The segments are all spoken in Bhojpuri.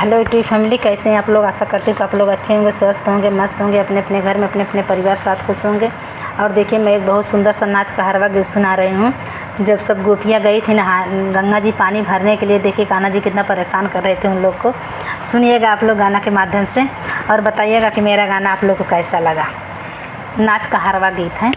हेलो यूट्यूब फैमिली, कैसे हैं आप लोग। आशा करती हूँ कि आप लोग अच्छे होंगे, स्वस्थ होंगे, मस्त होंगे, अपने अपने घर में अपने अपने परिवार साथ खुश होंगे। और देखिए, मैं एक बहुत सुंदर सा नाच का हरवा गीत सुना रही हूँ। जब सब गोपियाँ गई थी नहा गंगा जी पानी भरने के लिए, देखिए कान्हा जी कितना परेशान कर रहे थे उन लोग को। सुनिएगा आप लोग गाना के माध्यम से और बताइएगा कि मेरा गाना आप लोग को कैसा लगा। नाच का हरवा गीत है।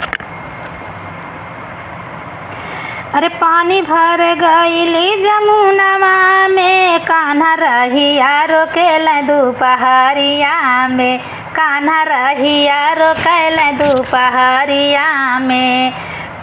अरे पानी भर गईली जमुनवा में, कान्हा रहिया रोकेल दोपहरिया में, कान्हा रहिया रोकेल दोपहरिया में।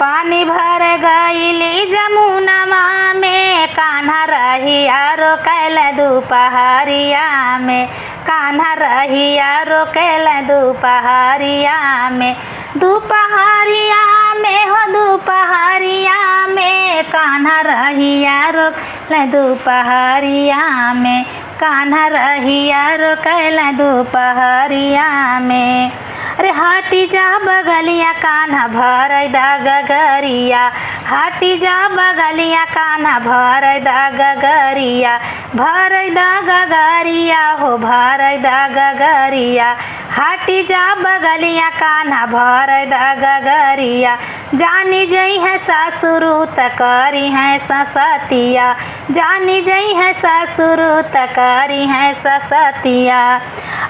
पानी भर गईली जमुनवा में, कान्हा रहिया रोकेल दोपहरिया में, कान्हा रहिया रोकेल दोपहरिया में। दोपहरिया में हो दोपहरिया में, कान्हा रहिया रोकेल दोपहरिया में, कान्हा रहिया रोकेल दोपहरिया में। अरे हाटी जा बगलिया कान्हा भर दा गगरिया, हाटी जा बगलिया कान्हा भर दा गगरिया, भर दा गगरिया हो भर दा गगरिया। हाटी जा बगलिया कान्हा भर दा गगरिया। जानी जई है सासुरु तकरी है ससतिया, जानी जई है सासुरु तकरी है ससतिया।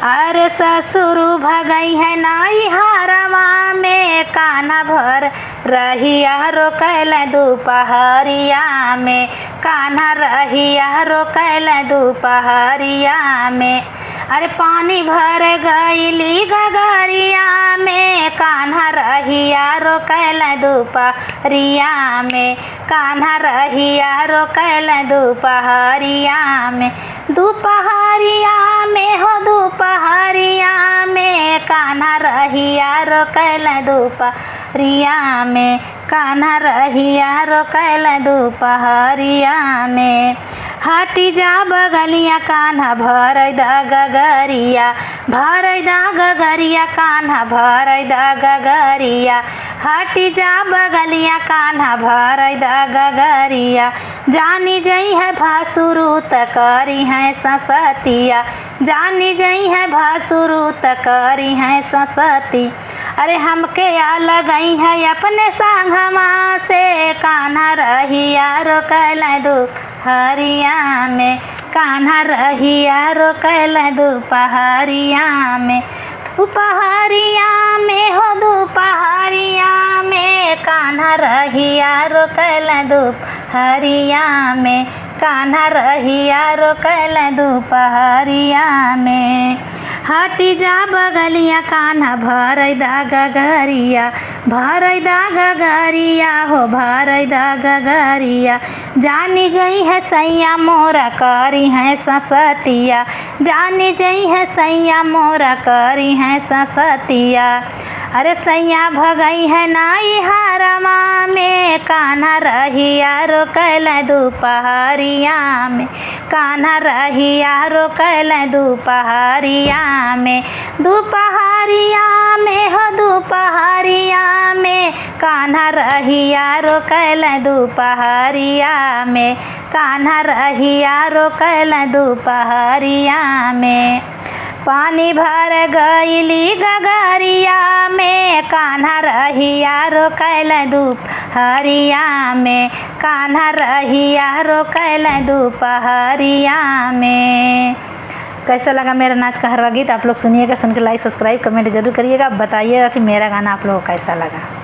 अरे ससुरु भगई है नाई हारवा में, कान्हा भर रहिया रोकेल दोपहरिया में, कान्हा रहिया रोकेल दोपहरिया में। अरे पानी भर गईली गगरिया में, कान्हा रहिया रोकेल दोपहरिया में, कान्हा रहिया रोकेल दोपहरिया में। दोपहरिया में हो दोपहरिया में, कान्हा रहिया रोकेल दोपहरिया में, कान्हा रहिया रोकेल दोपहरिया में। हाटी जा बगलिया कान्हा भर दा गगरिया, भर दा गगरिया कान्हा भर दा गगरिया। हाटी जा बगलिया कान्हा भर दा गगरिया। जानी जई है भासुरु तकरी है ससतिया, जानी जई है भासुरु तकरी है ससती। अरे हमके आ लगई है अपने संगमा से, कान्हा रहिया रोकेल दोपहरिया में, कान्हा रहिया रोकेल दोपहरिया में। दोपहरिया में हो दोपहरिया में, कान्हा रहिया रोकेल दोपहरिया में, कान्हा रहिया रोकेल दोपहरिया में। हाटी जा बगलिया कान्हा भर दा गगरिया, भर दा गगरिया हो भर दा गगरिया। जानी जई है सैया मोरा करी है ससतिया, जानी जई है सैया मोरा करी है ससतिया। अरे सैया भगई है नाई हारवा में, कान्हा रहिया रोकेल दोपहरिया में, कान्हा रहिया रोकेल दोपहरिया में। दोपहरिया में हो दोपहरिया में, कान्हा रहिया रोकेल दोपहरिया में, कान्हा रहिया रोकेल दोपहरिया में। पानी भर गईली गगरिया में, कान्हा रहिया रोकेल दोपहरिया में, कान्हा रहिया रोकेल दोपहरिया में। कैसा लगा मेरा नाच का हरवा गीत आप लोग सुनिएगा। सुन के लाइक सब्सक्राइब कमेंट जरूर करिएगा। बताइएगा कि मेरा गाना आप लोगों को कैसा लगा।